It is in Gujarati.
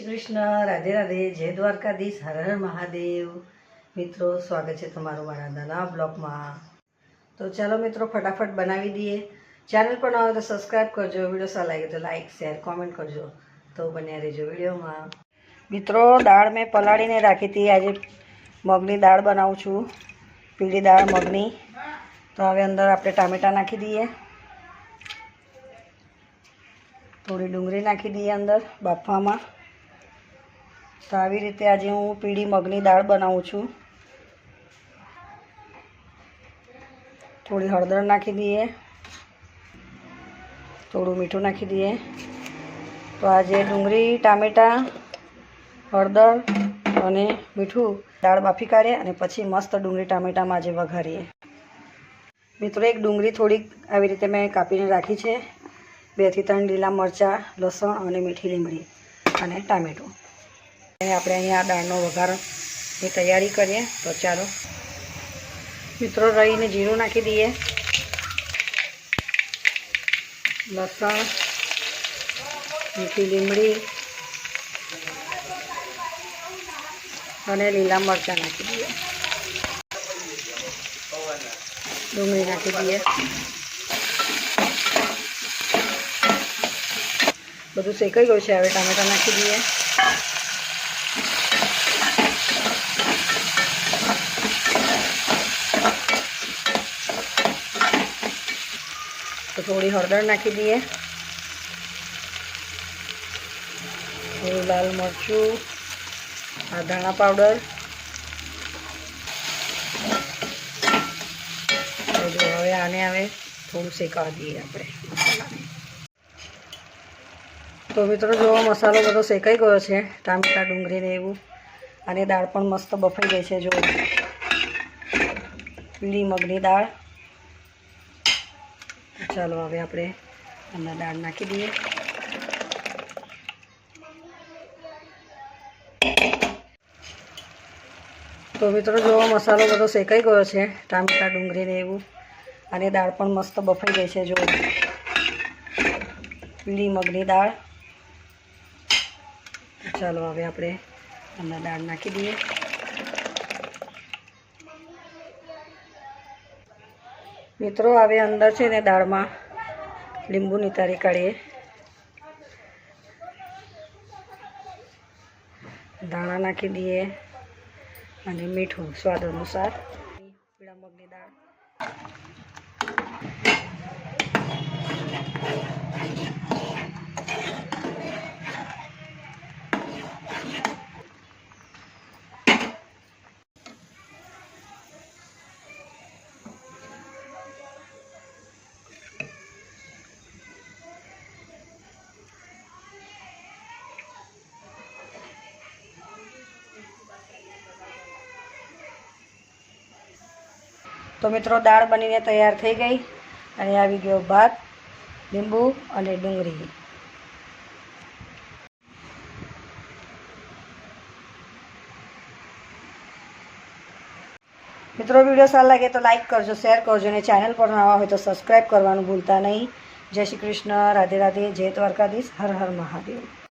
શ્રી કૃષ્ણ, રાધે રાધે, જય દ્વારકાધીશ, હર હર મહાદેવ। મિત્રો, સ્વાગત છે તમારું મારા નવા બ્લોગમાં। તો ચાલો મિત્રો, ફટાફટ બનાવી દઈએ। ચેનલ પર ન હોય તો સબસ્ક્રાઈબ કરજો, વિડીયો સારો લાગે તો લાઈક શેર કોમેન્ટ કરજો। તો બન્યા રહેજો વિડીયોમાં। મિત્રો, દાળ મેં પલાળીને રાખી હતી। આજે મગની દાળ બનાવું છું, પીળી દાળ મગની। તો હવે અંદર આપણે ટામેટાં નાખી દઈએ, થોડી ડુંગળી નાખી દઈએ અંદર બાફવામાં। તો આવી રીતે આજે હું પીળી મગની દાળ બનાવું છું। થોડી હળદર નાખી દઈએ, થોડું મીઠું નાખી દઈએ। તો આજે ડુંગળી, ટામેટાં, હળદર અને મીઠું દાળ બાફી કાઢીએ અને પછી મસ્ત ડુંગળી ટામેટામાં આજે વઘારીએ। મિત્રો, એક ડુંગળી થોડીક આવી રીતે મેં કાપીને રાખી છે, 2 થી 3 લીલા મરચાં, લસણ અને મીઠી લીમડી અને ટામેટું। આપણે અહીંયા આ દાળનો વઘારની તૈયારી કરીએ। તો ચાલો મિત્રો, રઈને જીરું નાખી દઈએ, લસણ, મીઠી લીમડી અને લીલા મરચાં નાખી દઈએ, ડુંગળી નાખી દઈએ, બધું શેકાઈ ગયું છે। હવે ટામેટાં નાખી દઈએ, તો થોડી હળદર નાખી દઈએ, થોડું લાલ મરચું, આ ધાણા પાવડર। હવે આને થોડું શેકાવા દઈએ આપણે મસાલાને। તો મિત્રો, જો મસાલો બધો શેકાઈ ગયો છે, ટામેટાં, ડુંગળીને એવું, અને દાળ પણ મસ્ત બફાઈ ગઈ છે। જો પીળી મગની દાળ। ચાલો હવે આપણે અંદર દાળ નાખી દઈએ, તો મિત્રો જો મસાલો બધો શેકાઈ ગયો છે, ટામેટાં, ડુંગળીને એવું, અને દાળ પણ મસ્ત બફાઈ ગઈ છે। જો પીળી મગની દાળ। ચાલો હવે આપણે અંદર દાળ નાખી દઈએ, મિત્રો હવે અંદર છે ને દાળમાં લીંબુ નિતારી કાઢીએ, ધાણા નાખી દઈએ અને મીઠું સ્વાદ અનુસાર। પીળા મગની દાળ, તો મિત્રો દાળ બનીને તૈયાર થઈ ગઈ અને આવી ગયો ભાત, લીંબુ અને ડુંગળી। મિત્રો, વિડીયો સારો લાગે તો લાઈક કરજો, શેર કરજો અને ચેનલ પર નવા હોય તો સબસ્ક્રાઈબ કરવાનું ભૂલતા નહીં। જય શ્રી કૃષ્ણ, રાધે રાધે, જય દ્વારકાધીશ, હર હર મહાદેવ।